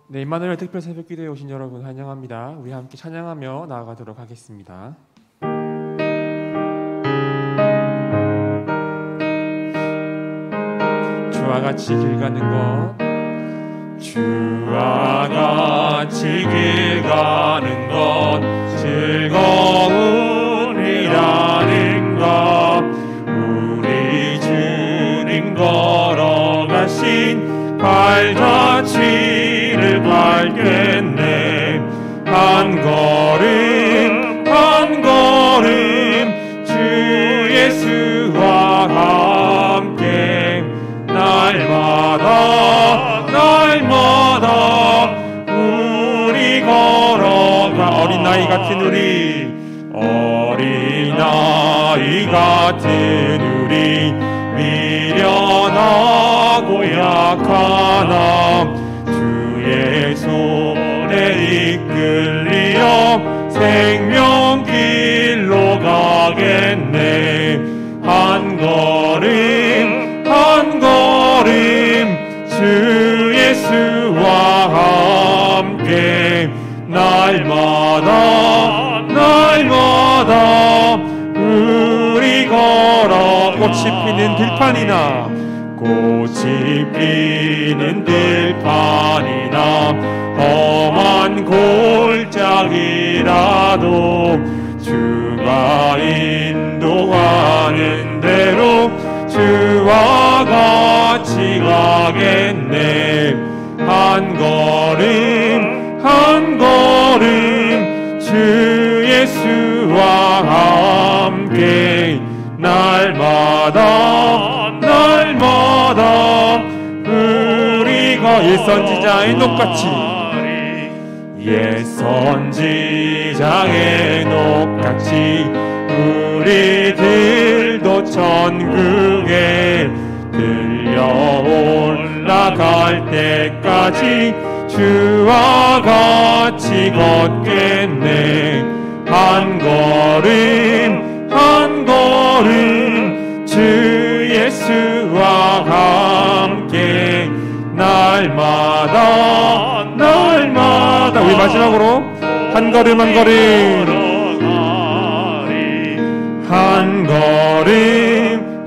네, 임마누엘 특별 새벽기도에 오신 여러분 환영합니다. 우리 함께 찬양하며 나아가도록 하겠습니다. 주와 같이 길 가는 것, 주와 같이 길 가는 것 즐거움이라는 것, 우리 주님 걸어가신 발자취를 밟겠네. 한 걸음 한 걸음 주 예수와 함께 날마다 우리 걸어가. 어린아이 같은 우리 미련하고 약하나 주의 손에 이끌리어 생명길로 가겠네. 한 걸음 한 걸음 주 예수와 함께 날마다 우리 걸어. 꽃이 피는 들판이나 험한 골짜기라도 주가 인도하는 대로 주와 같이 가겠네. 한 걸음 한 걸음 주 예수와 함께 날마다 우리가 옛 선지자의 녹같이 우리들도 천국에 들려 올라갈 때까지 주와 같이 걷겠네. 한 걸음 한 걸음 주 예수와 함께 날마다 우리 마지막으로 한 걸음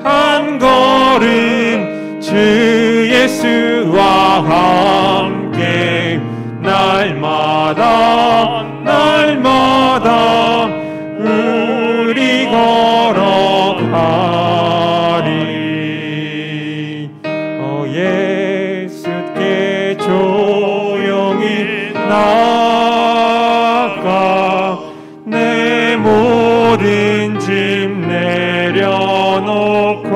한 걸음 주 예수와 함께 날마다 우리 걸어가리. 예수께 조용히 나아가 내 모든 짐 내려놓고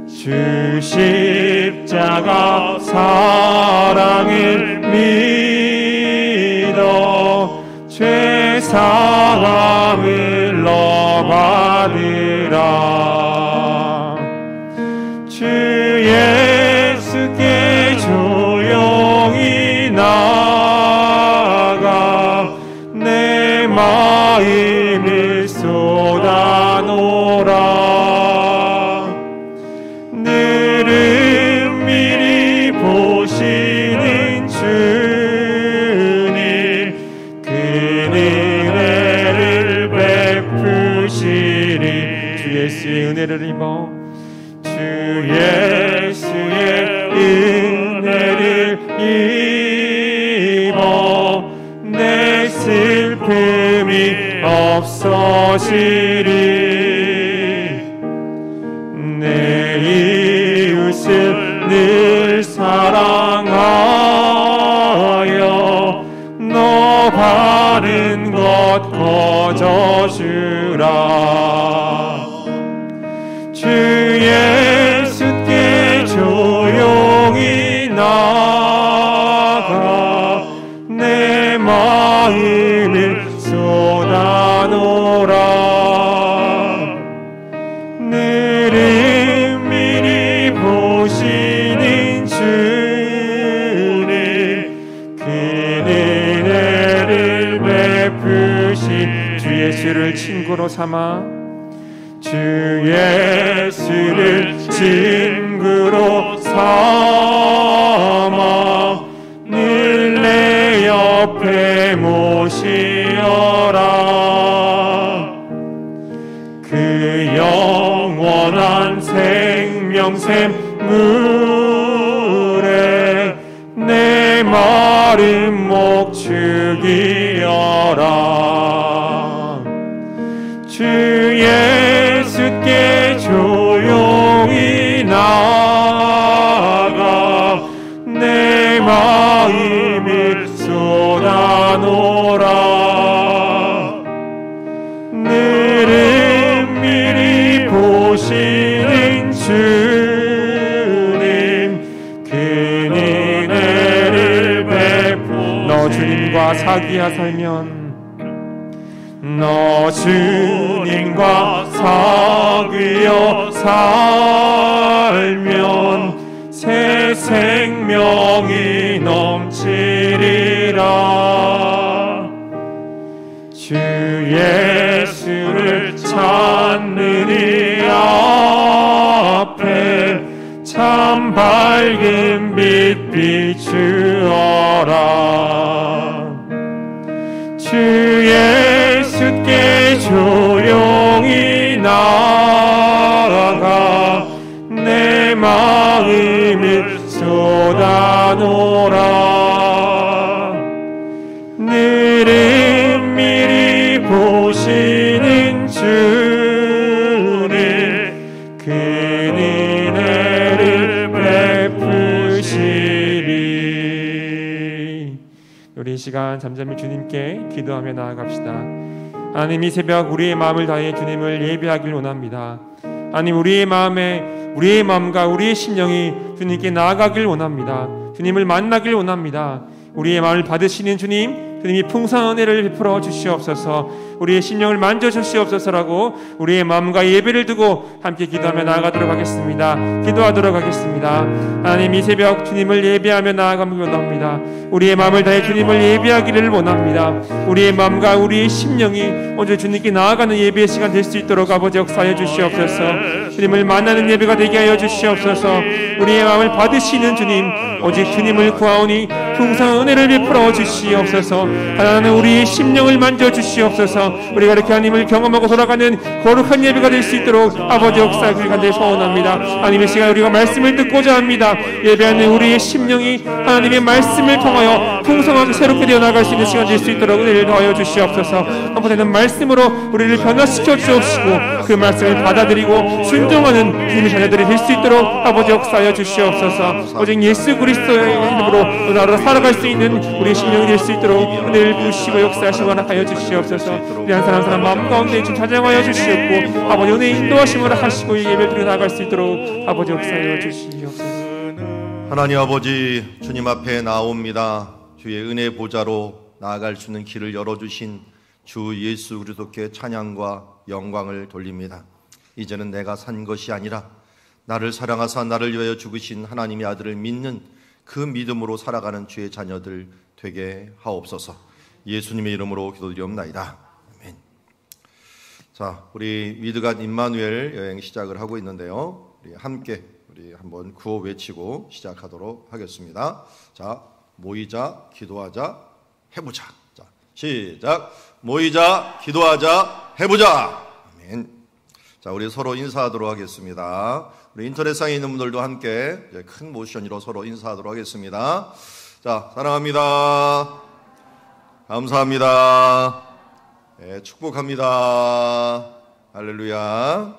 주 십자가 사랑을 믿어 죄 사함을 너 받으라. 주 예수께 조용히 나아가 내 마음을 쏟아놓으라. 늘은 미리 보시는 주님 그 은혜를 베푸시리. 주 예수의 은혜를 입어 주 예수의 은혜를 입어 내 슬픔이 없어지리. 내 이웃을 늘 사랑하여 너 바른 것 거저주라. 주 예수께 조용히 나아가 내 마음을 쏟아놓으라. 늘은 미리 보시는 주님 그 은혜를 베푸신 주 예수를 친구로 삼아 주 예수를 친구로 삼아 늘 내 옆에 모시어라. 그 영원한 생명샘물에 내 마른 목 죽이어라. 주 예수께 조용히 나아가 내 마음을 쏟아놓으라. 늘은 미리 보시는 주님 그 은혜를 베푸시니 너 주님과 사귀어 살면 너 주님과 사귀어 살면 새 생명이 넘치리라. 주 예수를 찾는 이 앞에 참 밝은 빛 비추어라. 주 예수께 조용히 나아가 내 마음을 쏟아놓으라. 늘은 미리 보시는 주님 그 은혜를 베푸시리. 우리 이 시간 잠잠히 주님께 기도하며 나아갑시다. 하나님, 이 새벽 우리의 마음을 다해 주님을 예배하길 원합니다. 하나님, 우리의 마음과 우리의 심령이 주님께 나아가길 원합니다. 주님을 만나길 원합니다. 우리의 마음을 받으시는 주님이 풍성한 은혜를 베풀어 주시옵소서. 우리의 심령을 만져 주시옵소서라고 우리의 마음과 예배를 두고 함께 기도하며 나아가도록 하겠습니다. 기도하도록 하겠습니다. 하나님, 이 새벽 주님을 예배하며 나아가길 원합니다. 우리의 마음을 다해 주님을 예배하기를 원합니다. 우리의 마음과 우리의 심령이 오늘 주님께 나아가는 예배의 시간 될 수 있도록 아버지 역사하여 주시옵소서. 주님을 만나는 예배가 되게 하여 주시옵소서. 우리의 마음을 받으시는 주님, 오직 주님을 구하오니 풍성한 은혜를 베풀어 주시옵소서. 하나님, 우리의 심령을 만져 주시옵소서. 우리가 이렇게 하나님을 경험하고 돌아가는 거룩한 예배가 될 수 있도록 아버지 역사하길 간절히 소원합니다. 하나님의 시간 우리가 말씀을 듣고자 합니다. 예배하는 우리의 심령이 하나님의 말씀을 통하여 풍성하게 새롭게 되어 나갈 수 있는 시간 될 수 있도록 은혜를 더하여 주시옵소서. 한번에는 말씀으로 우리를 변화시켜 주옵시고 그 말씀을 받아들이고 순종하는 주님의 자녀들이 될 수 있도록 아버지 역사하여 주시옵소서. 오직 예수 그리스도의 이름으로 나로 살아갈 수 있는 우리의 심령이 될 수 있도록 은혜를 부으시고 역사하시고 하여 주시옵소서. 우리 한 사람 한 사람 마음 가운데 좀 찬양하여 주시옵고 아버지 은혜 인도하심을 하시고 예배를 드려 나갈 수 있도록 아버지 역사하여 주시옵소서. 하나님 아버지, 주님 앞에 나옵니다. 주의 은혜 보좌로 나아갈 수 있는 길을 열어주신 주 예수 그리스도께 찬양과 영광을 돌립니다. 이제는 내가 산 것이 아니라 나를 사랑하사 나를 위하여 죽으신 하나님의 아들을 믿는 그 믿음으로 살아가는 주의 자녀들 되게 하옵소서. 예수님의 이름으로 기도드리옵나이다. 아멘. 자, 우리 위드갓 임마누엘 여행 시작을 하고 있는데요. 우리 함께 한번 구호 외치고 시작하도록 하겠습니다. 자, 모이자, 기도하자, 해보자. 자, 시작. 모이자, 기도하자, 해보자. 아멘. 자, 우리 서로 인사하도록 하겠습니다. 우리 인터넷상에 있는 분들도 함께 큰 모션으로 서로 인사하도록 하겠습니다. 자, 사랑합니다. 감사합니다. 네, 축복합니다. 할렐루야.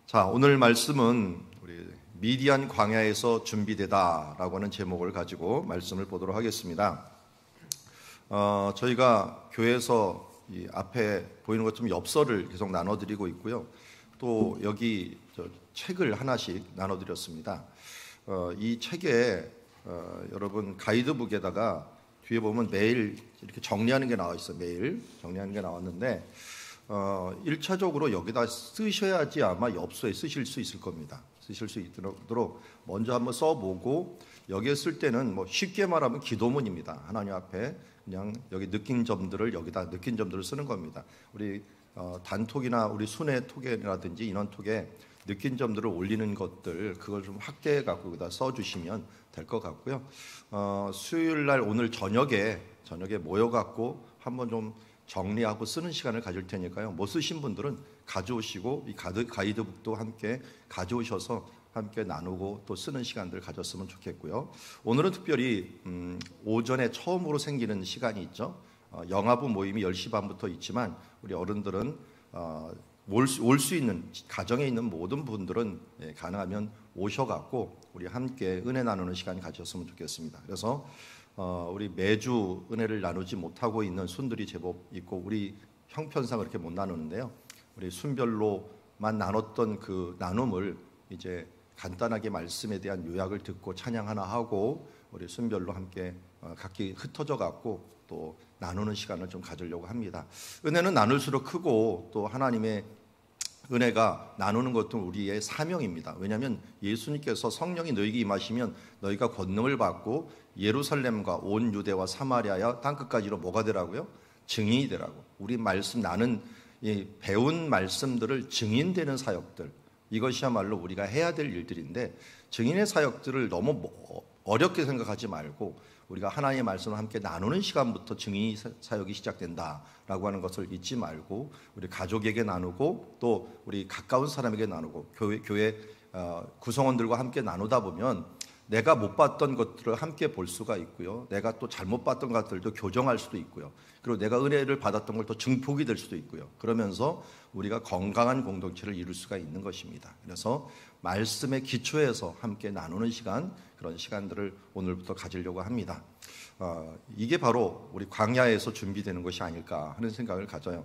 자, 오늘 말씀은 우리 미디안 광야에서 준비되다라고 하는 제목을 가지고 말씀을 보도록 하겠습니다. 저희가 교회에서 이 앞에 보이는 것처럼 엽서를 계속 나눠드리고 있고요. 또 여기 책을 하나씩 나눠드렸습니다. 이 책에 여러분 가이드북에다가 뒤에 보면 매일 이렇게 정리하는 게 나와 있어요. 매일 정리하는 게 나왔는데 1차적으로 여기다 쓰셔야지 아마 엽서에 쓰실 수 있을 겁니다. 쓰실 수 있도록 먼저 한번 써보고, 여기에 쓸 때는 뭐 쉽게 말하면 기도문입니다. 하나님 앞에 그냥 여기 느낀 점들을 여기다 느낀 점들을 쓰는 겁니다. 우리 단톡이나 우리 순회 톡이라든지 인원톡에 느낀 점들을 올리는 것들, 그걸 좀 확대해 갖고 여기다 써주시면 될 것 같고요. 수요일 날 오늘 저녁에 모여 갖고 한번 좀 정리하고 쓰는 시간을 가질 테니까요. 못 쓰신 분들은 가져오시고 이 가이드북도 함께 가져오셔서 함께 나누고 또 쓰는 시간들 가졌으면 좋겠고요. 오늘은 특별히 오전에 처음으로 생기는 시간이 있죠. 영아부 모임이 10시 반부터 있지만 우리 어른들은 올 수 있는, 가정에 있는 모든 분들은 가능하면 오셔갖고 우리 함께 은혜 나누는 시간이 가졌으면 좋겠습니다. 그래서 우리 매주 은혜를 나누지 못하고 있는 순들이 제법 있고, 우리 형편상 그렇게 못 나누는데요. 우리 순별로만 나눴던 그 나눔을 이제 간단하게 말씀에 대한 요약을 듣고 찬양 하나 하고 우리 순별로 함께 각기 흩어져 갖고 또 나누는 시간을 좀 가지려고 합니다. 은혜는 나눌수록 크고 또 하나님의 은혜가 나누는 것도 우리의 사명입니다. 왜냐하면 예수님께서 성령이 너희에게 임하시면 너희가 권능을 받고 예루살렘과 온 유대와 사마리아와 땅끝까지로 뭐가 되라고요? 증인이 되라고. 우리 말씀 나는 이 배운 말씀들을 증인되는 사역들, 이것이야말로 우리가 해야 될 일들인데, 증인의 사역들을 너무 어렵게 생각하지 말고 우리가 하나님의 말씀을 함께 나누는 시간부터 증인 사역이 시작된다라고 하는 것을 잊지 말고 우리 가족에게 나누고 또 우리 가까운 사람에게 나누고 교회 구성원들과 함께 나누다 보면 내가 못 봤던 것들을 함께 볼 수가 있고요. 내가 또 잘못 봤던 것들도 교정할 수도 있고요. 그리고 내가 은혜를 받았던 걸 또 증폭이 될 수도 있고요. 그러면서 우리가 건강한 공동체를 이룰 수가 있는 것입니다. 그래서 말씀의 기초에서 함께 나누는 시간, 그런 시간들을 오늘부터 가지려고 합니다. 이게 바로 우리 광야에서 준비되는 것이 아닐까 하는 생각을 가져요.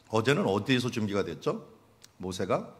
어제는 어디에서 준비가 됐죠? 모세가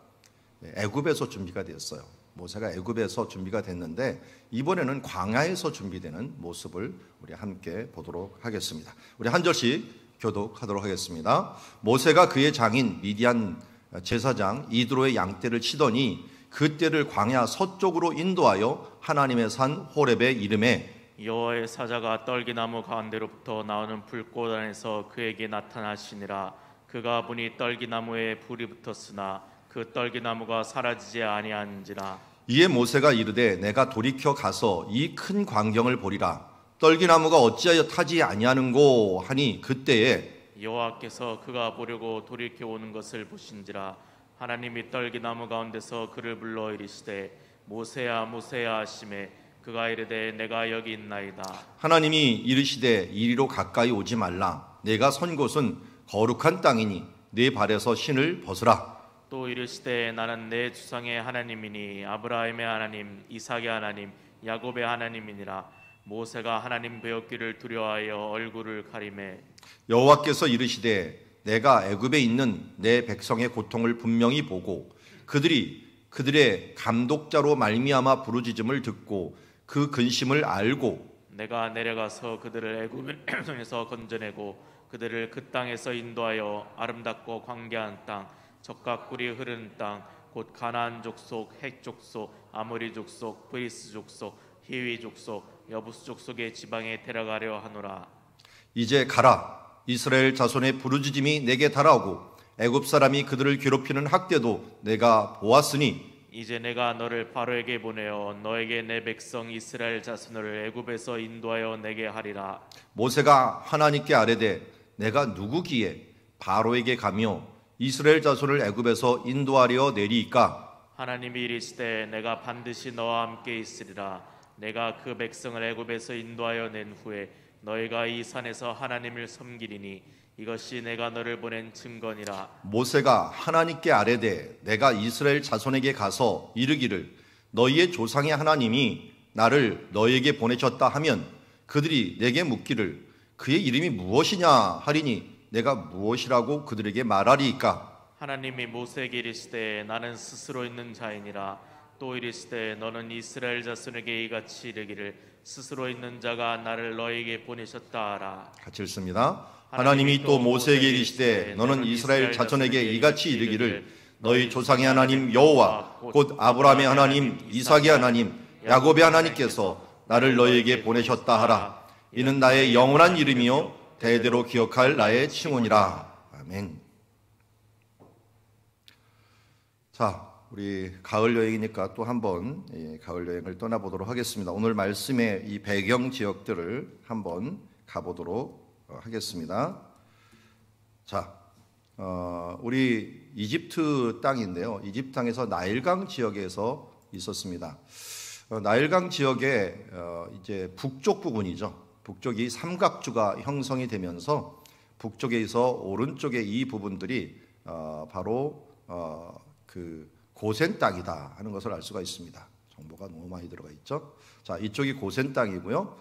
애굽에서 준비가 됐어요. 모세가 애굽에서 준비가 됐는데 이번에는 광야에서 준비되는 모습을 우리 함께 보도록 하겠습니다. 우리 한 절씩 교독하도록 하겠습니다. 모세가 그의 장인 미디안 제사장 이드로의 양떼를 치더니 그 떼를 광야 서쪽으로 인도하여 하나님의 산 호렙에 이르매 여호와의 사자가 떨기나무 가운데로부터 나오는 불꽃 안에서 그에게 나타나시니라. 그가 보니 떨기나무에 불이 붙었으나 그 떨기나무가 사라지지 아니한지라. 이에 모세가 이르되 내가 돌이켜 가서 이 큰 광경을 보리라. 떨기나무가 어찌하여 타지 아니하는고 하니 그때에 여호와께서 그가 보려고 돌이켜 오는 것을 보신지라. 하나님이 떨기나무 가운데서 그를 불러 이르시되 모세야 모세야 하시매 그가 이르되 내가 여기 있나이다. 하나님이 이르시되 이리로 가까이 오지 말라. 내가 선 곳은 거룩한 땅이니 네 발에서 신을 벗으라. 또 이르시되 나는 내 주상의 하나님이니 아브라함의 하나님 이삭의 하나님 야곱의 하나님이니라. 모세가 하나님 배웠기를 두려워하여 얼굴을 가리매 여호와께서 이르시되 내가 애굽에 있는 내 백성의 고통을 분명히 보고 그들의 감독자로 말미암아 부르짖음을 듣고 그 근심을 알고 내가 내려가서 그들을 애굽에서 건져내고 그들을 그 땅에서 인도하여 아름답고 광대한 땅 젖과 꿀이 흐르는 땅 곧 가나안 족속, 헷 족속, 아모리 족속, 브리스 족속, 히위 족속, 여부스 족속의 지방에 데려가려 하노라. 이제 가라. 이스라엘 자손의 부르짖음이 내게 달아오고 애굽 사람이 그들을 괴롭히는 학대도 내가 보았으니 이제 내가 너를 바로에게 보내어 너에게 내 백성 이스라엘 자손을 애굽에서 인도하여 내게 하리라. 모세가 하나님께 아뢰되 내가 누구기에 바로에게 가며 이스라엘 자손을 애굽에서 인도하려 내리이까? 하나님이 이르시되 내가 반드시 너와 함께 있으리라. 내가 그 백성을 애굽에서 인도하여 낸 후에 너희가 이 산에서 하나님을 섬기리니 이것이 내가 너를 보낸 증거니라. 모세가 하나님께 아뢰되 내가 이스라엘 자손에게 가서 이르기를 너희의 조상의 하나님이 나를 너희에게 보내셨다 하면 그들이 내게 묻기를 그의 이름이 무엇이냐 하리니 내가 무엇이라고 그들에게 말하리이까? 하나님이 모세에게 이르시되 나는 스스로 있는 자이니라. 또 이르시되 너는 이스라엘 자손에게 이같이 이르기를 스스로 있는 자가 나를 너희에게 보내셨다 하라. 같이 읽습니다. 하나님이 또 모세에게 이르시되 너는 이스라엘 자손에게 이같이 이르기를 너희 조상의 하나님 여호와 곧 아브라함의 하나님 이삭의 하나님 야곱의 하나님께서 나를 너희에게 보내셨다 하라. 이는 나의 영원한 이름이요 대대로 기억할 나의 칭호니라. 아멘. 자, 우리 가을 여행이니까 또 한번 가을 여행을 떠나보도록 하겠습니다. 오늘 말씀의 이 배경 지역들을 한번 가보도록 하겠습니다. 자, 우리 이집트 땅인데요. 이집트 땅에서 나일강 지역에서 있었습니다. 나일강 지역의 이제 북쪽 부분이죠. 북쪽이 삼각주가 형성이 되면서 북쪽에서 오른쪽에 이 부분들이 바로 그 고센 땅이다 하는 것을 알 수가 있습니다. 정보가 너무 많이 들어가 있죠. 자, 이쪽이 고센 땅이고요.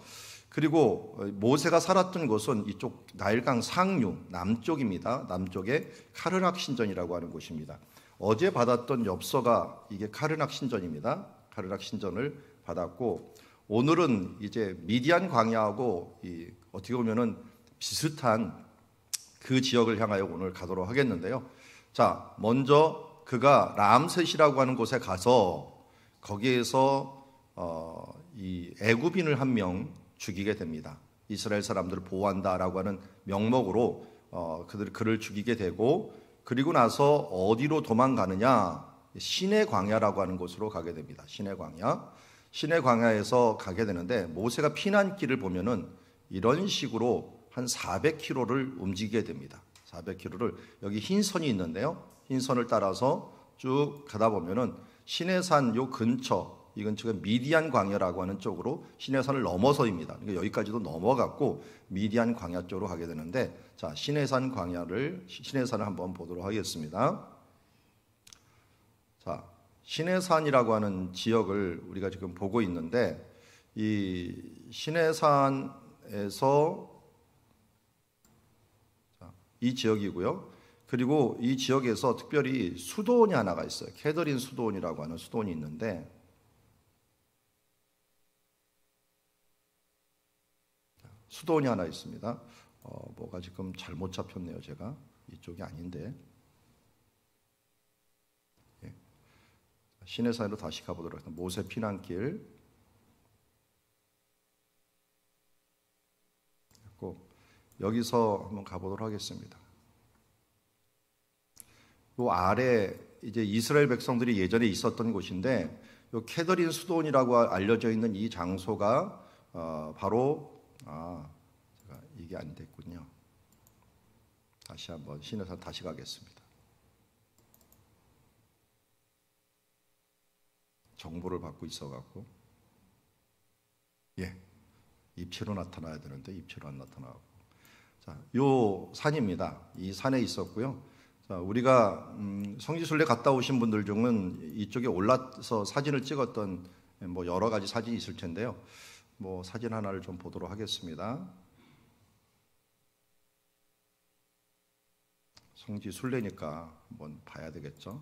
그리고 모세가 살았던 곳은 이쪽 나일강 상류 남쪽입니다. 남쪽에 카르낙 신전이라고 하는 곳입니다. 어제 받았던 엽서가 이게 카르낙 신전입니다. 카르낙 신전을 받았고, 오늘은 이제 미디안 광야하고 어떻게 보면은 비슷한 그 지역을 향하여 오늘 가도록 하겠는데요. 자, 먼저 그가 람셋이라고 하는 곳에 가서 거기에서 이 애굽인을 한 명 죽이게 됩니다. 이스라엘 사람들을 보호한다라고 하는 명목으로 그를 죽이게 되고, 그리고 나서 어디로 도망가느냐, 시내 광야라고 하는 곳으로 가게 됩니다. 시내 광야. 시내 광야에서 가게 되는데, 모세가 피난길을 보면은 이런 식으로 한 400km를 움직이게 됩니다. 400km를, 여기 흰 선이 있는데요. 흰 선을 따라서 쭉 가다 보면은 시내산 요 근처, 이 근처가 미디안 광야라고 하는 쪽으로 시내산을 넘어서입니다. 그러니까 여기까지도 넘어갔고 미디안 광야 쪽으로 가게 되는데, 자, 시내산을 한번 보도록 하겠습니다. 자, 시내산이라고 하는 지역을 우리가 지금 보고 있는데, 이 시내산에서 이 지역이고요. 그리고 이 지역에서 특별히 수도원이 하나가 있어요. 캐더린 수도원이라고 하는 수도원이 있는데, 수도원이 하나 있습니다. 뭐가 지금 잘못 잡혔네요. 제가 이쪽이 아닌데. 예. 시내산으로 다시 가보도록 하겠습니다. 모세 피난길. 여기서 한번 가보도록 하겠습니다. 요 아래 이제 이스라엘 백성들이 예전에 있었던 곳인데, 요 캐더린 수도원이라고 알려져 있는 이 장소가 바로 제가 이게 안 됐군요. 다시 한번 시내산 다시 가겠습니다. 정보를 받고 있어갖고, 예, 입체로 나타나야 되는데 입체로 안 나타나고. 자, 요 산입니다. 이 산에 있었고요. 자, 우리가 성지순례 갔다 오신 분들 중은 이쪽에 올라서 사진을 찍었던 뭐 여러 가지 사진이 있을 텐데요. 뭐 사진 하나를 좀 보도록 하겠습니다. 성지순례니까 한번 봐야 되겠죠.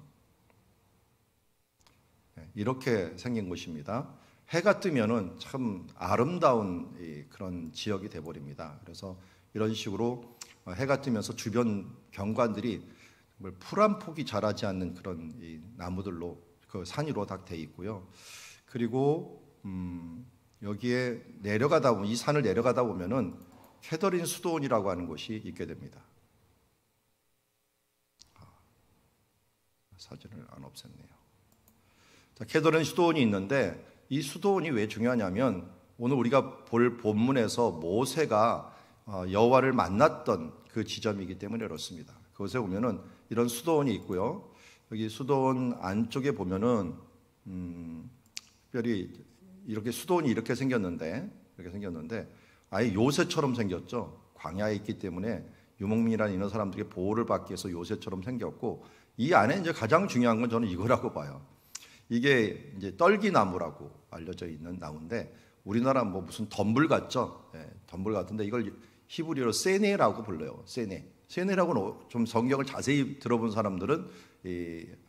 네, 이렇게 생긴 곳입니다. 해가 뜨면은 참 아름다운 그런 지역이 돼버립니다. 그래서 이런 식으로 해가 뜨면서 주변 경관들이 풀 한 폭이 자라지 않는 그런 이 나무들로 그 산으로 다 돼 있고요. 그리고 여기에 내려가다 보면, 이 산을 내려가다 보면은 캐더린 수도원이라고 하는 곳이 있게 됩니다. 사진을 안 없앴네요. 자, 캐더린 수도원이 있는데, 이 수도원이 왜 중요하냐면 오늘 우리가 볼 본문에서 모세가 여호와를 만났던 그 지점이기 때문에 그렇습니다. 그곳에 보면은 이런 수도원이 있고요. 여기 수도원 안쪽에 보면은 특별히 이렇게 수도원이 이렇게 생겼는데 아예 요새처럼 생겼죠. 광야에 있기 때문에 유목민이라는 이런 사람들에게 보호를 받기 위해서 요새처럼 생겼고, 이 안에 이제 가장 중요한 건 저는 이거라고 봐요. 이게 이제 떨기나무라고 알려져 있는 나무인데, 우리나라 뭐 무슨 덤불 같죠? 네, 덤불 같은데 이걸 히브리어로 세네라고 불러요. 세네라고는 좀 성경을 자세히 들어본 사람들은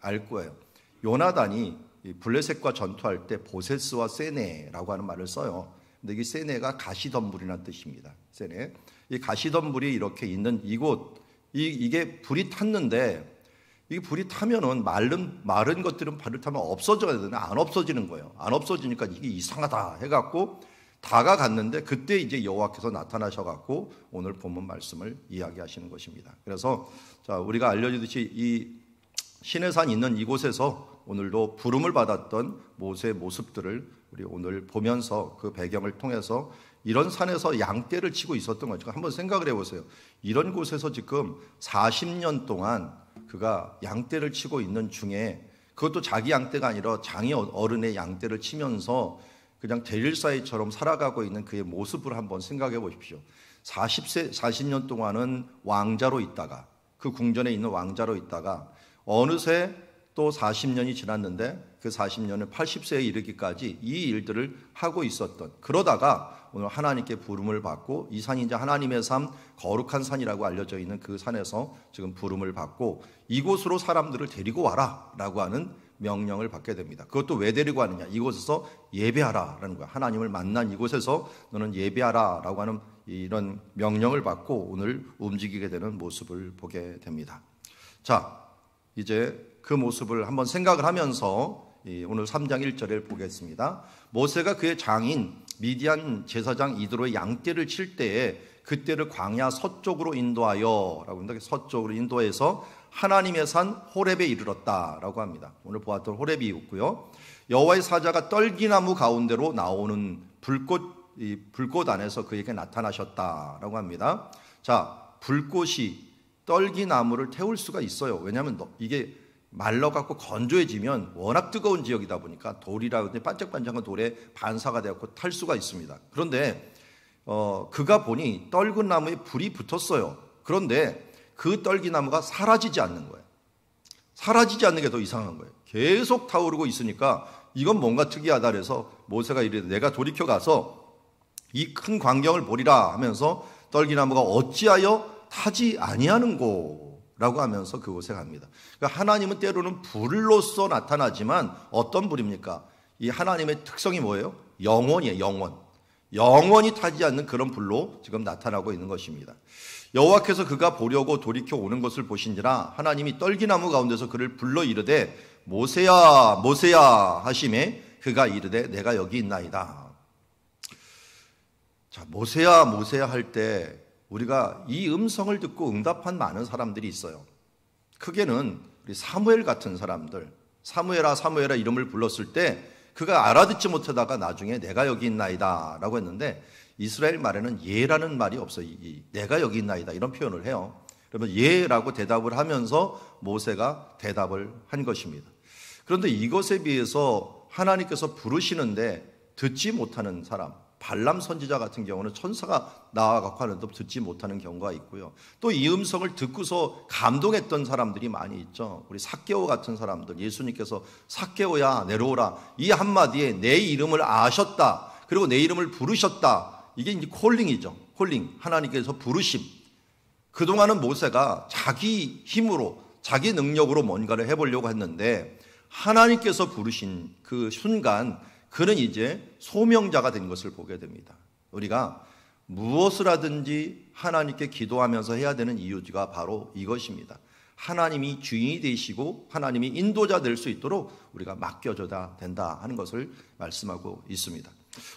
알 거예요. 요나단이 블레셋과 전투할 때 보세스와 세네라고 하는 말을 써요. 근데 이 세네가 가시덤불이라는 뜻입니다. 세네. 이 가시덤불이 이렇게 있는 이곳, 이게 불이 탔는데, 이게 불이 타면은 마른 것들은 불을 타면 없어져야 되는데 안 없어지는 거예요. 안 없어지니까 이게 이상하다 해갖고 다가갔는데, 그때 이제 여호와께서 나타나셔갖고 오늘 본문 말씀을 이야기하시는 것입니다. 그래서 자, 우리가 알려주듯이 이 시내산 있는 이곳에서 오늘도 부름을 받았던 모세의 모습들을 우리 오늘 보면서 그 배경을 통해서 이런 산에서 양떼를 치고 있었던 거죠. 한번 생각을 해보세요. 이런 곳에서 지금 40년 동안 그가 양떼를 치고 있는 중에, 그것도 자기 양떼가 아니라 장이 어른의 양떼를 치면서 그냥 대릴사이처럼 살아가고 있는 그의 모습을 한번 생각해 보십시오. 40년 동안은 왕자로 있다가, 그 궁전에 있는 왕자로 있다가 어느새 또 40년이 지났는데 그 40년을 80세에 이르기까지 이 일들을 하고 있었던, 그러다가 오늘 하나님께 부름을 받고, 이 산이 이제 하나님의 산, 거룩한 산이라고 알려져 있는 그 산에서 지금 부름을 받고 이곳으로 사람들을 데리고 와라 라고 하는 명령을 받게 됩니다. 그것도 왜 데리고 왔느냐, 이곳에서 예배하라라는 거야. 하나님을 만난 이곳에서 너는 예배하라 라고 하는 이런 명령을 받고 오늘 움직이게 되는 모습을 보게 됩니다. 자, 이제 그 모습을 한번 생각을 하면서 오늘 3장 1절을 보겠습니다. 모세가 그의 장인 미디안 제사장 이드로의 양떼를 칠 때에 그때를 광야 서쪽으로 인도하여 라고 합니다. 서쪽으로 인도해서 하나님의 산 호렙에 이르렀다라고 합니다. 오늘 보았던 호렙이 있고요. 여호와의 사자가 떨기나무 가운데로 나오는 불꽃 안에서 그에게 나타나셨다라고 합니다. 자, 불꽃이 떨기나무를 태울 수가 있어요. 왜냐하면 이게 말라갖고 건조해지면 워낙 뜨거운 지역이다 보니까 돌이라 반짝반짝한 돌에 반사가 되었고 탈 수가 있습니다. 그런데 그가 보니 떨군 나무에 불이 붙었어요. 그런데 그 떨기나무가 사라지지 않는 거예요. 사라지지 않는 게 더 이상한 거예요. 계속 타오르고 있으니까 이건 뭔가 특이하다 그래서 모세가 이르되 내가 돌이켜 가서 이 큰 광경을 보리라 하면서 떨기나무가 어찌하여 타지 아니하는고 라고 하면서 그곳에 갑니다. 그러니까 하나님은 때로는 불로서 나타나지만 어떤 불입니까? 이 하나님의 특성이 뭐예요? 영원이에요. 영원히 타지 않는 그런 불로 지금 나타나고 있는 것입니다. 여호와께서 그가 보려고 돌이켜 오는 것을 보신지라 하나님이 떨기나무 가운데서 그를 불러 이르되 모세야 모세야 하심에 그가 이르되 내가 여기 있나이다. 자, 모세야 모세야 할 때 우리가 이 음성을 듣고 응답한 많은 사람들이 있어요. 크게는 우리 사무엘 같은 사람들, 사무엘아 사무엘아 이름을 불렀을 때 그가 알아듣지 못하다가 나중에 내가 여기 있나이다 라고 했는데, 이스라엘 말에는 예라는 말이 없어요. 내가 여기 있나이다 이런 표현을 해요. 그러면 예라고 대답을 하면서 모세가 대답을 한 것입니다. 그런데 이것에 비해서 하나님께서 부르시는데 듣지 못하는 사람, 발람 선지자 같은 경우는 천사가 나와갖고 하는데 듣지 못하는 경우가 있고요. 또 이 음성을 듣고서 감동했던 사람들이 많이 있죠. 우리 삭개오 같은 사람들, 예수님께서 삭개오야 내려오라 이 한마디에 내 이름을 아셨다, 그리고 내 이름을 부르셨다, 이게 이제 콜링이죠. 콜링, 하나님께서 부르심. 그동안은 모세가 자기 힘으로 자기 능력으로 뭔가를 해보려고 했는데 하나님께서 부르신 그 순간 그는 이제 소명자가 된 것을 보게 됩니다. 우리가 무엇을 하든지 하나님께 기도하면서 해야 되는 이유가 바로 이것입니다. 하나님이 주인이 되시고 하나님이 인도자 될 수 있도록 우리가 맡겨줘야 된다 하는 것을 말씀하고 있습니다.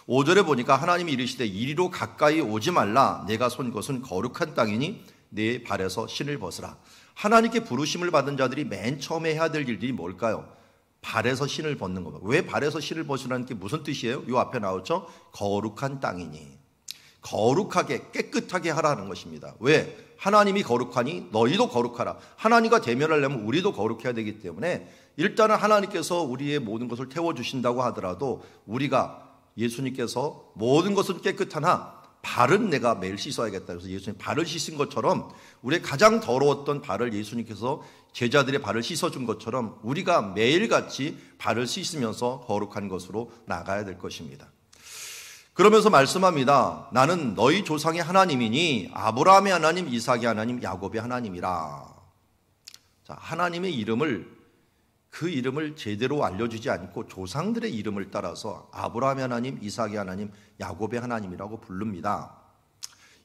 5절에 보니까 하나님이 이르시되 이리로 가까이 오지 말라 내가 선 것은 거룩한 땅이니 내 발에서 신을 벗으라. 하나님께 부르심을 받은 자들이 맨 처음에 해야 될 일들이 뭘까요? 발에서 신을 벗는 겁니다. 왜 발에서 신을 벗으라는 게 무슨 뜻이에요? 이 앞에 나오죠? 거룩한 땅이니. 거룩하게 깨끗하게 하라는 것입니다. 왜? 하나님이 거룩하니 너희도 거룩하라. 하나님과 대면하려면 우리도 거룩해야 되기 때문에 일단은 하나님께서 우리의 모든 것을 태워주신다고 하더라도 우리가 예수님께서 모든 것은 깨끗하나 발은 내가 매일 씻어야겠다. 그래서 예수님 발을 씻은 것처럼 우리의 가장 더러웠던 발을 예수님께서 제자들의 발을 씻어준 것처럼 우리가 매일같이 발을 씻으면서 거룩한 것으로 나가야 될 것입니다. 그러면서 말씀합니다. 나는 너희 조상의 하나님이니 아브라함의 하나님, 이삭의 하나님, 야곱의 하나님이라. 자, 하나님의 이름을 그 이름을 제대로 알려주지 않고 조상들의 이름을 따라서 아브라함의 하나님, 이삭의 하나님, 야곱의 하나님이라고 부릅니다.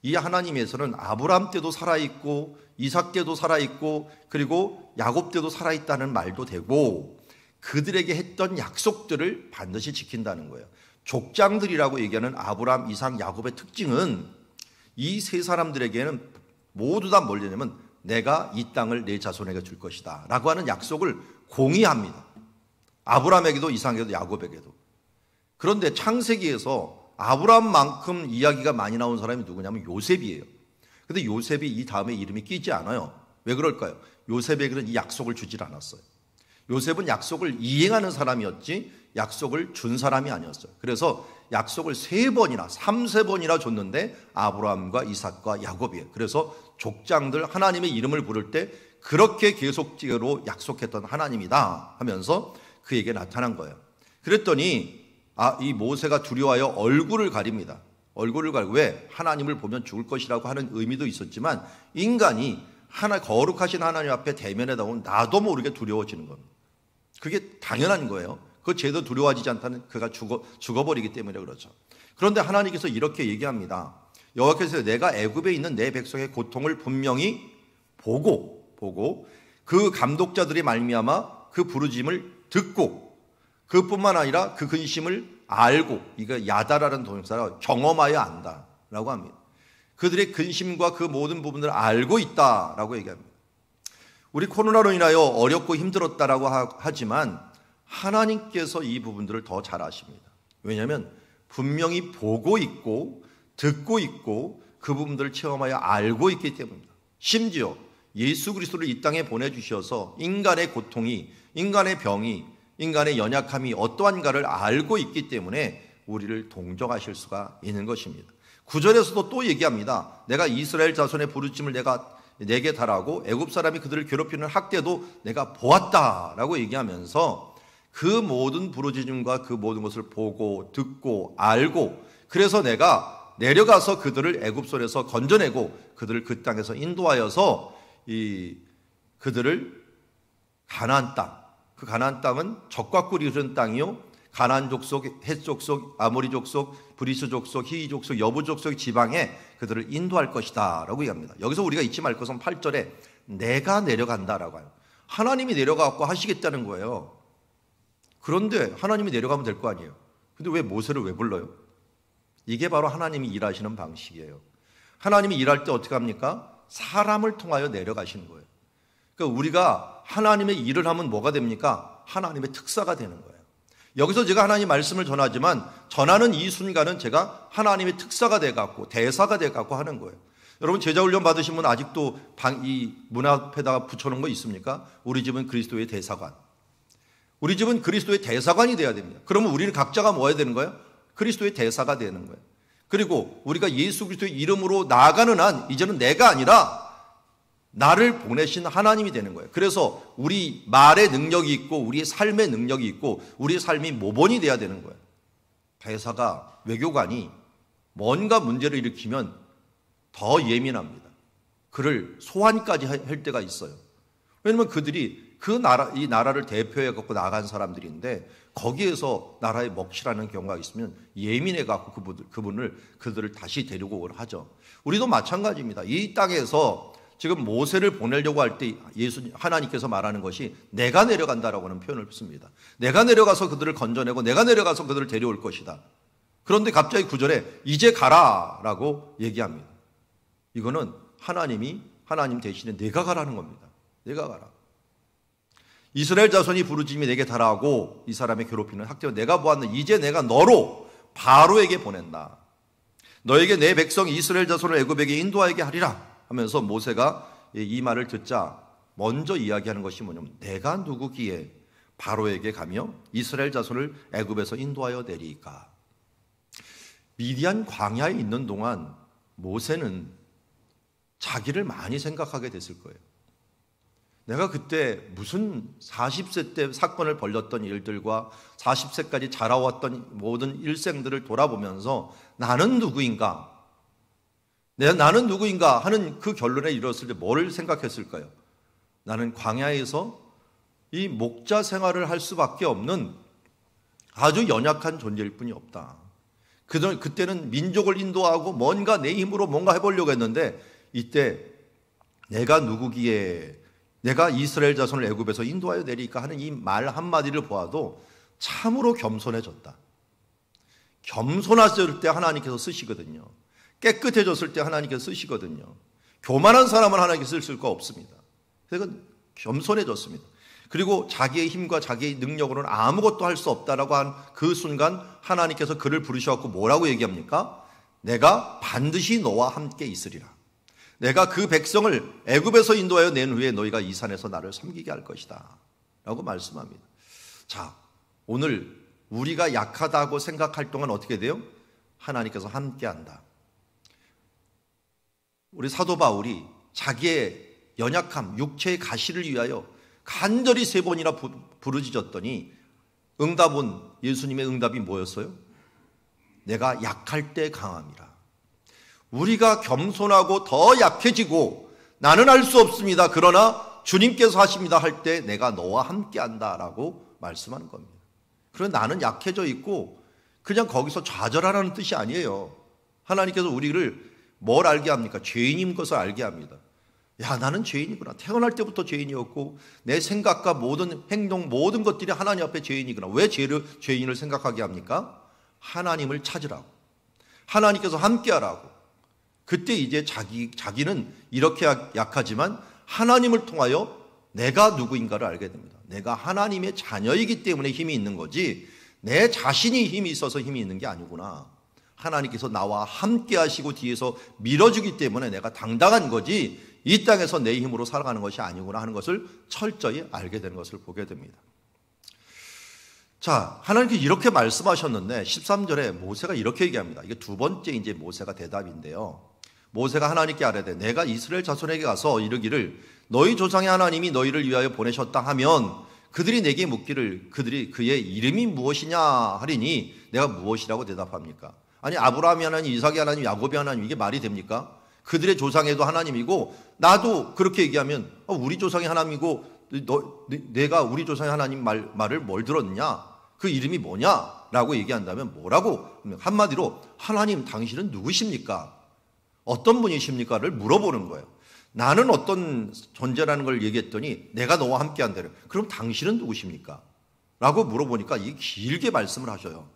이 하나님에서는 아브라함 때도 살아있고 이삭 때도 살아있고 그리고 야곱 때도 살아있다는 말도 되고 그들에게 했던 약속들을 반드시 지킨다는 거예요. 족장들이라고 얘기하는 아브라함, 이삭, 야곱의 특징은 이 세 사람들에게는 모두 다 뭐냐면 내가 이 땅을 내 자손에게 줄 것이다 라고 하는 약속을 공의합니다. 아브라함에게도 이삭에게도 야곱에게도. 그런데 창세기에서 아브라함만큼 이야기가 많이 나온 사람이 누구냐면 요셉이에요. 근데 요셉이 이 다음에 이름이 끼지 않아요. 왜 그럴까요? 요셉에게는 이 약속을 주질 않았어요. 요셉은 약속을 이행하는 사람이었지 약속을 준 사람이 아니었어요. 그래서 약속을 3번이나 3-4번이나 줬는데 아브라함과 이삭과 야곱이에요. 그래서 족장들 하나님의 이름을 부를 때 그렇게 계속적으로 약속했던 하나님이다 하면서 그에게 나타난 거예요. 그랬더니 이 모세가 두려워하여 얼굴을 가립니다. 얼굴을 가리고 왜? 하나님을 보면 죽을 것이라고 하는 의미도 있었지만 인간이 거룩하신 하나님 앞에 대면하다 보면 나도 모르게 두려워지는 겁니다. 그게 당연한 거예요. 그 죄도 두려워하지 않다는 그가 죽어버리기 때문에 그렇죠. 그런데 하나님께서 이렇게 얘기합니다. 여호와께서 내가 애굽에 있는 내 백성의 고통을 분명히 보고 그 감독자들이 말미암아 그 부르짐을 듣고 그뿐만 아니라 그 근심을 알고 이거 야다라는 동사가 경험하여 안다라고 합니다. 그들의 근심과 그 모든 부분들을 알고 있다라고 얘기합니다. 우리 코로나로 인하여 어렵고 힘들었다라고 하지만 하나님께서 이 부분들을 더 잘 아십니다. 왜냐하면 분명히 보고 있고 듣고 있고 그 부분들을 체험하여 알고 있기 때문입니다. 심지어 예수 그리스도를 이 땅에 보내주셔서 인간의 고통이, 인간의 병이, 인간의 연약함이 어떠한가를 알고 있기 때문에 우리를 동정하실 수가 있는 것입니다. 9절에서도 또 얘기합니다. 내가 이스라엘 자손의 부르짐을 내게 달하고 애굽 사람이 그들을 괴롭히는 학대도 내가 보았다라고 얘기하면서 그 모든 부르짖음과 그 모든 것을 보고 듣고 알고 그래서 내가 내려가서 그들을 애굽 손에서 건져내고 그들을 그 땅에서 인도하여서 그들을 가나안 땅, 그 가나안 땅은 젖과 꿀이 흐르는 땅이요 가나안 족속, 헷 족속, 아모리 족속, 브리스 족속, 히위 족속, 여부 족속의 지방에 그들을 인도할 것이다 라고 얘기합니다. 여기서 우리가 잊지 말 것은 8절에 내가 내려간다라고 해요. 하나님이 내려가고 하시겠다는 거예요. 그런데 하나님이 내려가면 될 거 아니에요. 근데 왜 모세를 왜 불러요? 이게 바로 하나님이 일하시는 방식이에요. 하나님이 일할 때 어떻게 합니까? 사람을 통하여 내려가시는 거예요. 그러니까 우리가 하나님의 일을 하면 뭐가 됩니까? 하나님의 특사가 되는 거예요. 여기서 제가 하나님 말씀을 전하지만 전하는 이 순간은 제가 하나님의 특사가 돼갖고 대사가 돼갖고 하는 거예요. 여러분 제자훈련 받으신 분 아직도 이 문 앞에다가 붙여놓은 거 있습니까? 우리 집은 그리스도의 대사관. 우리 집은 그리스도의 대사관이 돼야 됩니다. 그러면 우리는 각자가 뭐 해야 되는 거예요? 그리스도의 대사가 되는 거예요. 그리고 우리가 예수 그리스도의 이름으로 나아가는 한 이제는 내가 아니라 나를 보내신 하나님이 되는 거예요. 그래서 우리 말의 능력이 있고 우리의 삶의 능력이 있고 우리의 삶이 모본이 돼야 되는 거예요. 대사가, 외교관이 뭔가 문제를 일으키면 더 예민합니다. 그를 소환까지 할 때가 있어요. 왜냐하면 그들이 이 나라를 대표해 갖고 나간 사람들인데 거기에서 나라에 먹칠하는 경우가 있으면 예민해 갖고 그들을 다시 데리고 하죠. 우리도 마찬가지입니다. 이 땅에서 지금 모세를 보내려고 할 때 하나님께서 말하는 것이 내가 내려간다라고 하는 표현을 씁니다. 내가 내려가서 그들을 건져내고 내가 내려가서 그들을 데려올 것이다. 그런데 갑자기 9절에 이제 가라라고 얘기합니다. 이거는 하나님 대신에 내가 가라는 겁니다. 내가 가라. 이스라엘 자손이 부르짖음이 내게 달하고 이 사람의 괴롭히는 학대와 내가 보았는 이제 내가 너로 바로에게 보낸다. 너에게 내 백성 이스라엘 자손을 애굽에게 인도하게 하리라 하면서 모세가 이 말을 듣자 먼저 이야기하는 것이 뭐냐면 내가 누구기에 바로에게 가며 이스라엘 자손을 애굽에서 인도하여 내리까. 미디안 광야에 있는 동안 모세는 자기를 많이 생각하게 됐을 거예요. 내가 그때 무슨 40세 때 사건을 벌였던 일들과 40세까지 자라왔던 모든 일생들을 돌아보면서 나는 누구인가? 나는 누구인가 하는 그 결론에 이르렀을 때 뭘 생각했을까요? 나는 광야에서 이 목자 생활을 할 수밖에 없는 아주 연약한 존재일 뿐이 없다. 그때는 민족을 인도하고 뭔가 내 힘으로 뭔가 해보려고 했는데 이때 내가 누구기에 내가 이스라엘 자손을 애굽에서 인도하여 내리까 하는 이 말 한마디를 보아도 참으로 겸손해졌다. 겸손해졌을 때 하나님께서 쓰시거든요. 깨끗해졌을 때 하나님께서 쓰시거든요. 교만한 사람은 하나님께서 쓸 수가 없습니다. 그래서 겸손해졌습니다. 그리고 자기의 힘과 자기의 능력으로는 아무것도 할 수 없다라고 한 그 순간 하나님께서 그를 부르셔서 뭐라고 얘기합니까? 내가 반드시 너와 함께 있으리라. 내가 그 백성을 애굽에서 인도하여 낸 후에 너희가 이 산에서 나를 섬기게 할 것이다 라고 말씀합니다. 자, 오늘 우리가 약하다고 생각할 동안 어떻게 돼요? 하나님께서 함께한다. 우리 사도 바울이 자기의 연약함, 육체의 가시를 위하여 간절히 3번이나 부르짖었더니 응답은, 예수님의 응답이 뭐였어요? 내가 약할 때 강함이라. 우리가 겸손하고 더 약해지고 나는 할 수 없습니다. 그러나 주님께서 하십니다 할 때 내가 너와 함께한다 라고 말씀하는 겁니다. 그런데 나는 약해져 있고 그냥 거기서 좌절하라는 뜻이 아니에요. 하나님께서 우리를 뭘 알게 합니까? 죄인인 것을 알게 합니다. 야, 나는 죄인이구나. 태어날 때부터 죄인이었고 내 생각과 모든 행동, 모든 것들이 하나님 앞에 죄인이구나. 왜 죄인을 생각하게 합니까? 하나님을 찾으라고, 하나님께서 함께하라고. 그때 이제 자기는 이렇게 약하지만 하나님을 통하여 내가 누구인가를 알게 됩니다. 내가 하나님의 자녀이기 때문에 힘이 있는 거지 내 자신이 힘이 있어서 힘이 있는 게 아니구나. 하나님께서 나와 함께 하시고 뒤에서 밀어주기 때문에 내가 당당한 거지 이 땅에서 내 힘으로 살아가는 것이 아니구나 하는 것을 철저히 알게 되는 것을 보게 됩니다. 자, 하나님께서 이렇게 말씀하셨는데 13절에 모세가 이렇게 얘기합니다. 이게 두 번째 이제 모세가 대답인데요. 모세가 하나님께 아뢰되 내가 이스라엘 자손에게 가서 이르기를 너희 조상의 하나님이 너희를 위하여 보내셨다 하면 그들이 내게 묻기를 그의 이름이 무엇이냐 하리니 내가 무엇이라고 대답합니까? 아니, 아브라함이 하나님, 이삭이 하나님, 야곱이 하나님, 이게 말이 됩니까? 그들의 조상에도 하나님이고 나도 그렇게 얘기하면 우리 조상이 하나님이고 내가 우리 조상의 하나님 말을 뭘 들었냐? 그 이름이 뭐냐? 라고 얘기한다면 뭐라고? 한마디로 하나님 당신은 누구십니까? 어떤 분이십니까?를 물어보는 거예요. 나는 어떤 존재라는 걸 얘기했더니 내가 너와 함께 한다래. 그럼 당신은 누구십니까? 라고 물어보니까 이 길게 말씀을 하셔요.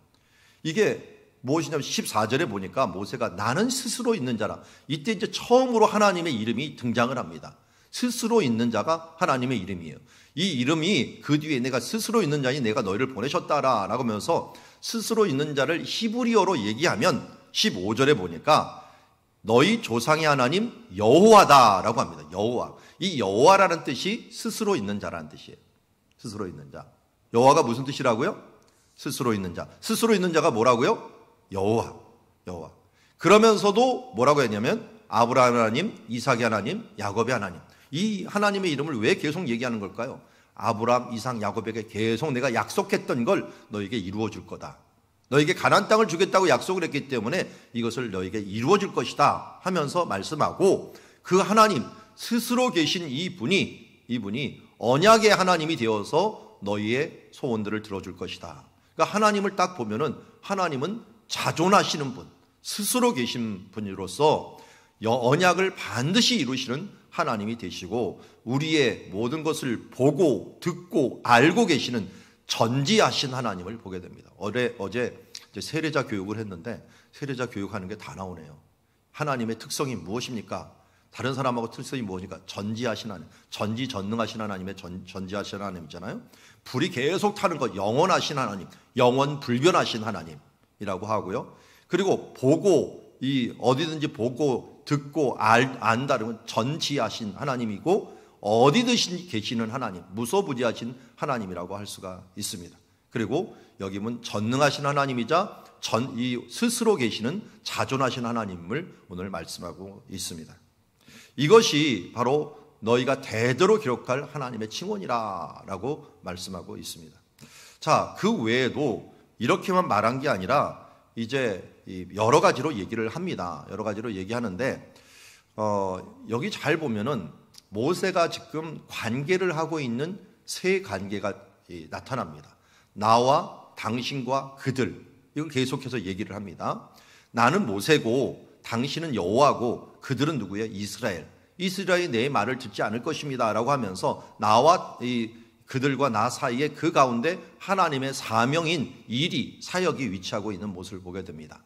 이게 무엇이냐면 14절에 보니까 모세가 나는 스스로 있는 자라. 이때 이제 처음으로 하나님의 이름이 등장을 합니다. 스스로 있는 자가 하나님의 이름이에요. 이 이름이 그 뒤에 내가 스스로 있는 자니 내가 너희를 보내셨다라고 하면서 스스로 있는 자를 히브리어로 얘기하면 15절에 보니까 너희 조상의 하나님 여호와다라고 합니다. 여호와. 이 여호와라는 뜻이 스스로 있는 자라는 뜻이에요. 스스로 있는 자. 여호와가 무슨 뜻이라고요? 스스로 있는 자. 스스로 있는 자가 뭐라고요? 여호와. 여호와. 그러면서도 뭐라고 했냐면 아브라함 하나님, 이삭의 하나님, 야곱의 하나님. 이 하나님의 이름을 왜 계속 얘기하는 걸까요? 아브라함, 이삭, 야곱에게 계속 내가 약속했던 걸 너에게 이루어 줄 거다. 너에게 가나안 땅을 주겠다고 약속을 했기 때문에 이것을 너에게 이루어 줄 것이다 하면서 말씀하고 그 하나님 스스로 계신 이분이 언약의 하나님이 되어서 너희의 소원들을 들어줄 것이다. 그러니까 하나님을 딱 보면은 하나님은 자존하시는 분, 스스로 계신 분으로서 언약을 반드시 이루시는 하나님이 되시고 우리의 모든 것을 보고 듣고 알고 계시는 전지하신 하나님을 보게 됩니다. 어제 세례자 교육을 했는데 세례자 교육하는 게 다 나오네요. 하나님의 특성이 무엇입니까? 다른 사람하고 특성이 무엇입니까? 전지하신 하나님, 전지전능하신 하나님의 전지하신 하나님이잖아요. 불이 계속 타는 것, 영원하신 하나님, 영원 불변하신 하나님이라고 하고요. 그리고 보고 어디든지 보고 듣고 안다는 전지하신 하나님이고 어디든지 계시는 하나님, 무소부지하신 하나님이라고 할 수가 있습니다. 그리고 여기 보면 전능하신 하나님이자 스스로 계시는 자존하신 하나님을 오늘 말씀하고 있습니다. 이것이 바로 너희가 대대로 기록할 하나님의 칭언이라고 말씀하고 있습니다. 자, 그 외에도 이렇게만 말한 게 아니라 이제 여러 가지로 얘기를 합니다. 여러 가지로 얘기하는데 여기 잘 보면은 모세가 지금 관계를 하고 있는 세 관계가 나타납니다. 나와 당신과 그들. 이걸 계속해서 얘기를 합니다. 나는 모세고 당신은 여호와고 그들은 누구예요? 이스라엘. 이스라엘이 내 말을 듣지 않을 것입니다 라고 하면서 나와 그들과 나 사이에 그 가운데 하나님의 사명인 일이, 사역이 위치하고 있는 모습을 보게 됩니다.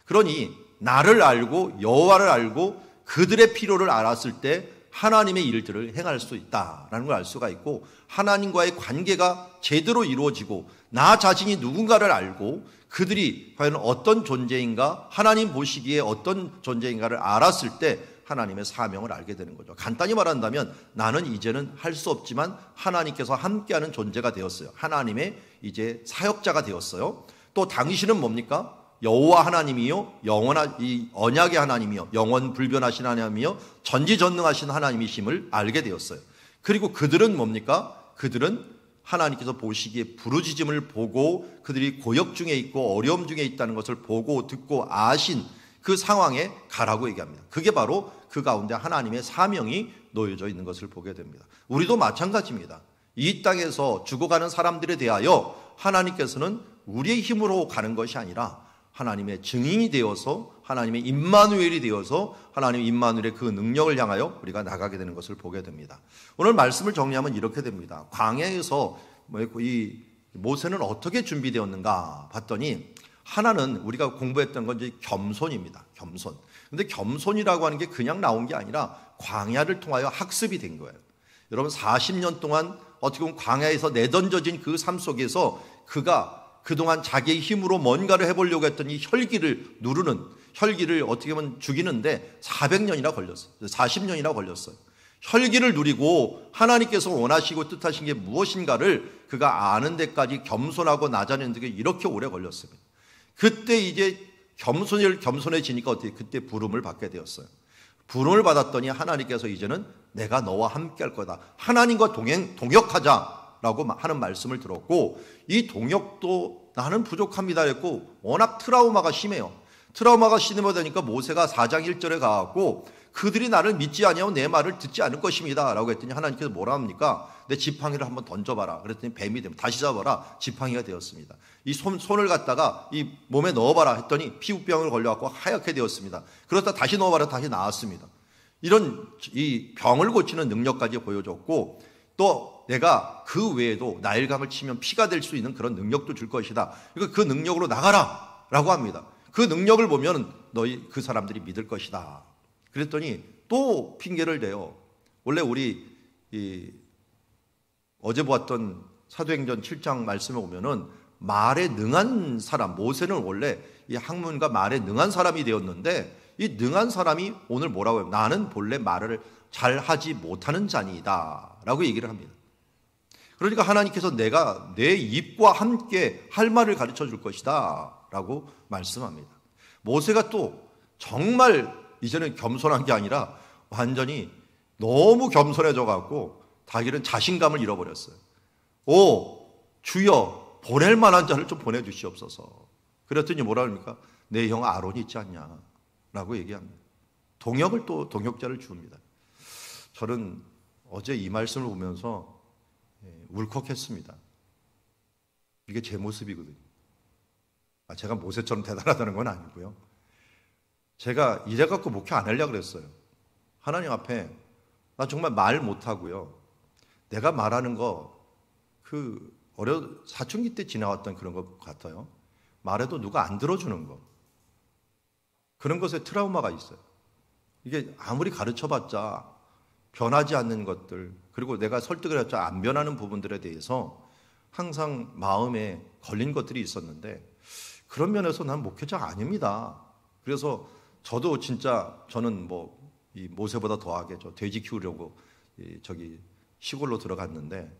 그러니 나를 알고 여호와를 알고 그들의 필요를 알았을 때 하나님의 일들을 행할 수 있다라는 걸 알 수가 있고, 하나님과의 관계가 제대로 이루어지고 나 자신이 누군가를 알고 그들이 과연 어떤 존재인가, 하나님 보시기에 어떤 존재인가를 알았을 때 하나님의 사명을 알게 되는 거죠. 간단히 말한다면 나는 이제는 할 수 없지만 하나님께서 함께하는 존재가 되었어요. 하나님의 이제 사역자가 되었어요. 또 당신은 뭡니까? 여호와 하나님이요, 영원한 이 언약의 하나님이요, 영원 불변하신 하나님이요, 전지전능하신 하나님이심을 알게 되었어요. 그리고 그들은 뭡니까? 그들은 하나님께서 보시기에 부르짖음을 보고 그들이 고역 중에 있고 어려움 중에 있다는 것을 보고 듣고 아신 그 상황에 가라고 얘기합니다. 그게 바로 그 가운데 하나님의 사명이 놓여져 있는 것을 보게 됩니다. 우리도 마찬가지입니다. 이 땅에서 죽어가는 사람들에 대하여 하나님께서는 우리의 힘으로 가는 것이 아니라 하나님의 증인이 되어서 하나님의 임마누엘이 되어서 하나님 임마누엘의 그 능력을 향하여 우리가 나가게 되는 것을 보게 됩니다. 오늘 말씀을 정리하면 이렇게 됩니다. 광야에서 이 모세는 어떻게 준비되었는가 봤더니, 하나는 우리가 공부했던 건 이제 겸손입니다. 겸손. 근데 겸손이라고 하는 게 그냥 나온 게 아니라 광야를 통하여 학습이 된 거예요. 여러분 40년 동안 어떻게 보면 광야에서 내던져진 그 삶 속에서 그가 그동안 자기의 힘으로 뭔가를 해보려고 했더니 혈기를 누르는, 혈기를 어떻게 보면 죽이는데 400년이나 걸렸어요. 40년이나 걸렸어요. 혈기를 누리고 하나님께서 원하시고 뜻하신 게 무엇인가를 그가 아는 데까지 겸손하고 나자는 데 이렇게 오래 걸렸습니다. 그때 이제 겸손해지니까 어떻게, 그때 부름을 받게 되었어요. 부름을 받았더니 하나님께서 이제는 내가 너와 함께 할 거다. 하나님과 동역하자라고 하는 말씀을 들었고, 이 동역도 나는 부족합니다 했고, 워낙 트라우마가 심해요. 트라우마가 심하다니까 모세가 4장 1절에 가갖고 그들이 나를 믿지 아니하고 내 말을 듣지 않을 것입니다 라고 했더니 하나님께서 뭐라 합니까? 내 지팡이를 한번 던져봐라. 그랬더니 뱀이 되면 다시 잡아라. 지팡이가 되었습니다. 이 손을 갖다가 이 몸에 넣어봐라 했더니 피부병을 걸려갖고 하얗게 되었습니다. 그러다 다시 넣어봐라. 다시 나았습니다. 이런 이 병을 고치는 능력까지 보여줬고, 또 내가 그 외에도 나일강을 치면 피가 될 수 있는 그런 능력도 줄 것이다. 그러니까 그 능력으로 나가라 라고 합니다. 그 능력을 보면 너희 그 사람들이 믿을 것이다. 그랬더니 또 핑계를 대요. 원래 우리 어제 보았던 사도행전 7장 말씀에 보면은 말에 능한 사람, 모세는 원래 이 학문과 말에 능한 사람이 되었는데, 이 능한 사람이 오늘 뭐라고 해요? 나는 본래 말을 잘 하지 못하는 자니이다 라고 얘기를 합니다. 그러니까 하나님께서 내가 내 입과 함께 할 말을 가르쳐 줄 것이다 라고 말씀합니다. 모세가 또 정말 이제는 겸손한 게 아니라 완전히 너무 겸손해져 갖고 자기는 자신감을 잃어버렸어요. 오 주여, 보낼 만한 자를 좀 보내주시옵소서. 그랬더니 뭐라 합니까? 내 형 아론이 있지 않냐 라고 얘기합니다. 동역을 또 동역자를 줍니다. 저는 어제 이 말씀을 보면서 울컥했습니다. 이게 제 모습이거든요. 제가 모세처럼 대단하다는 건 아니고요. 제가 이래갖고 목회 안 하려고 그랬어요. 하나님 앞에 나 정말 말 못하고요. 내가 말하는 거 사춘기 때 지나왔던 그런 것 같아요. 말해도 누가 안 들어주는 거. 그런 것에 트라우마가 있어요. 이게 아무리 가르쳐봤자 변하지 않는 것들, 그리고 내가 설득을 했자 안 변하는 부분들에 대해서 항상 마음에 걸린 것들이 있었는데, 그런 면에서 난 목회자가 아닙니다. 그래서 저도 진짜 저는 이 모세보다 더하게 저 돼지 키우려고 저기 시골로 들어갔는데,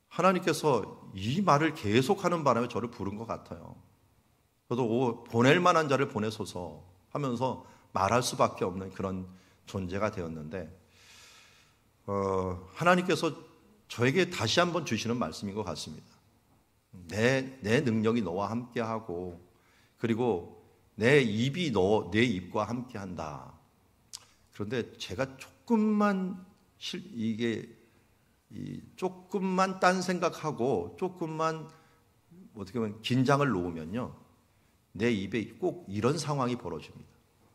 하나님께서 이 말을 계속하는 바람에 저를 부른 것 같아요. 저도 보낼 만한 자를 보내소서 하면서 말할 수밖에 없는 그런 존재가 되었는데, 하나님께서 저에게 다시 한번 주시는 말씀인 것 같습니다. 내 능력이 너와 함께하고, 그리고 내 입이 내 입과 함께한다. 그런데 제가 조금만 딴 생각하고 조금만 어떻게 보면 긴장을 놓으면요, 내 입에 꼭 이런 상황이 벌어집니다.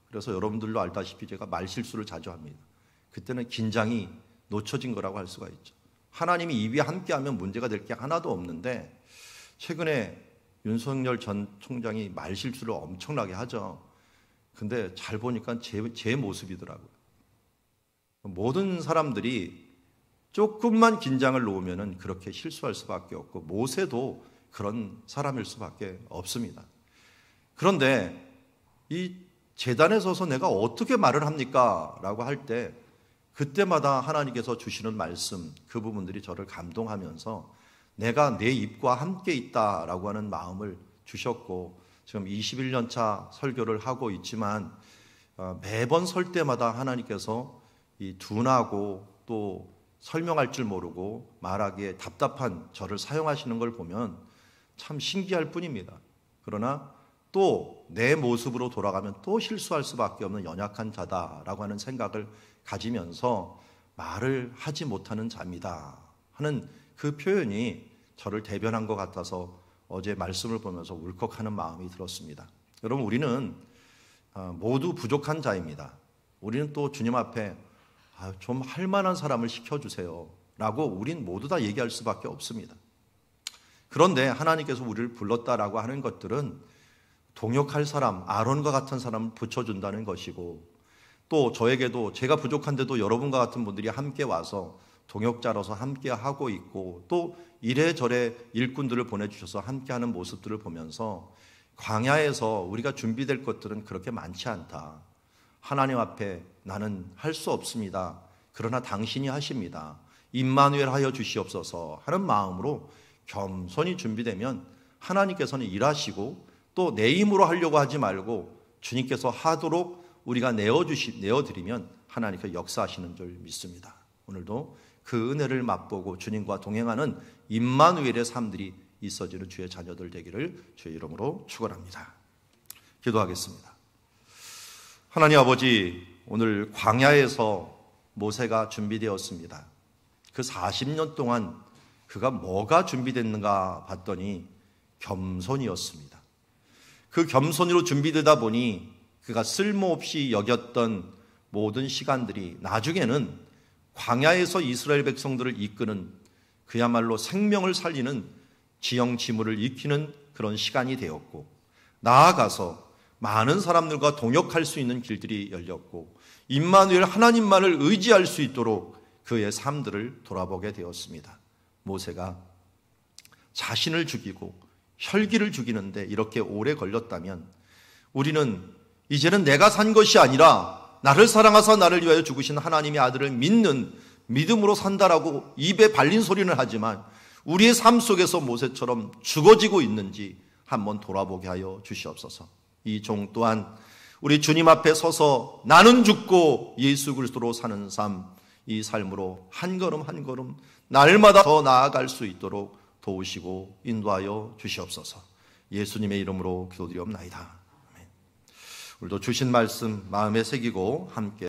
그래서 여러분들도 알다시피 제가 말실수를 자주 합니다. 그때는 긴장이 놓쳐진 거라고 할 수가 있죠. 하나님이 입이 함께하면 문제가 될 게 하나도 없는데 최근에 윤석열 전 총장이 말실수를 엄청나게 하죠. 근데 잘 보니까 제 모습이더라고요. 모든 사람들이 조금만 긴장을 놓으면 그렇게 실수할 수밖에 없고 모세도 그런 사람일 수밖에 없습니다. 그런데 이 제단에 서서 내가 어떻게 말을 합니까? 라고 할 때 그때마다 하나님께서 주시는 말씀, 그 부분들이 저를 감동하면서 내가 내 입과 함께 있다라고 하는 마음을 주셨고, 지금 21년 차 설교를 하고 있지만 매번 설 때마다 하나님께서 이 둔하고 또 설명할 줄 모르고 말하기에 답답한 저를 사용하시는 걸 보면 참 신기할 뿐입니다. 그러나 또 내 모습으로 돌아가면 또 실수할 수밖에 없는 연약한 자다라고 하는 생각을 가지면서 말을 하지 못하는 자입니다 하는 그 표현이 저를 대변한 것 같아서 어제 말씀을 보면서 울컥하는 마음이 들었습니다. 여러분, 우리는 모두 부족한 자입니다. 우리는 또 주님 앞에 좀 할 만한 사람을 시켜주세요 라고 우린 모두 다 얘기할 수밖에 없습니다. 그런데 하나님께서 우리를 불렀다라고 하는 것들은 동역할 사람, 아론과 같은 사람을 붙여준다는 것이고, 또 저에게도 제가 부족한데도 여러분과 같은 분들이 함께 와서 동역자로서 함께 하고 있고, 또 이래저래 일꾼들을 보내주셔서 함께하는 모습들을 보면서 광야에서 우리가 준비될 것들은 그렇게 많지 않다. 하나님 앞에 나는 할 수 없습니다. 그러나 당신이 하십니다. 임마누엘 하여 주시옵소서 하는 마음으로 겸손히 준비되면 하나님께서는 일하시고, 또 내 힘으로 하려고 하지 말고 주님께서 하도록 우리가 내어드리면 하나님께서 역사하시는 줄 믿습니다. 오늘도 그 은혜를 맛보고 주님과 동행하는 임마누엘의 삶들이 있어지는 주의 자녀들 되기를 주의 이름으로 축원합니다. 기도하겠습니다. 하나님 아버지, 오늘 광야에서 모세가 준비되었습니다. 그 40년 동안 그가 뭐가 준비됐는가 봤더니 겸손이었습니다. 그 겸손으로 준비되다 보니 그가 쓸모없이 여겼던 모든 시간들이 나중에는 광야에서 이스라엘 백성들을 이끄는 그야말로 생명을 살리는 지형지물을 익히는 그런 시간이 되었고, 나아가서 많은 사람들과 동역할 수 있는 길들이 열렸고, 임마누엘 하나님만을 의지할 수 있도록 그의 삶들을 돌아보게 되었습니다. 모세가 자신을 죽이고 혈기를 죽이는데 이렇게 오래 걸렸다면 우리는 이제는 내가 산 것이 아니라 나를 사랑하사 나를 위하여 죽으신 하나님의 아들을 믿는 믿음으로 산다라고 입에 발린 소리는 하지만 우리의 삶 속에서 모세처럼 죽어지고 있는지 한번 돌아보게 하여 주시옵소서. 이 종 또한 우리 주님 앞에 서서 나는 죽고 예수 그리스도로 사는 삶, 이 삶으로 한 걸음 한 걸음 날마다 더 나아갈 수 있도록 도우시고 인도하여 주시옵소서. 예수님의 이름으로 기도드리옵나이다. 아멘. 오늘도 주신 말씀 마음에 새기고 함께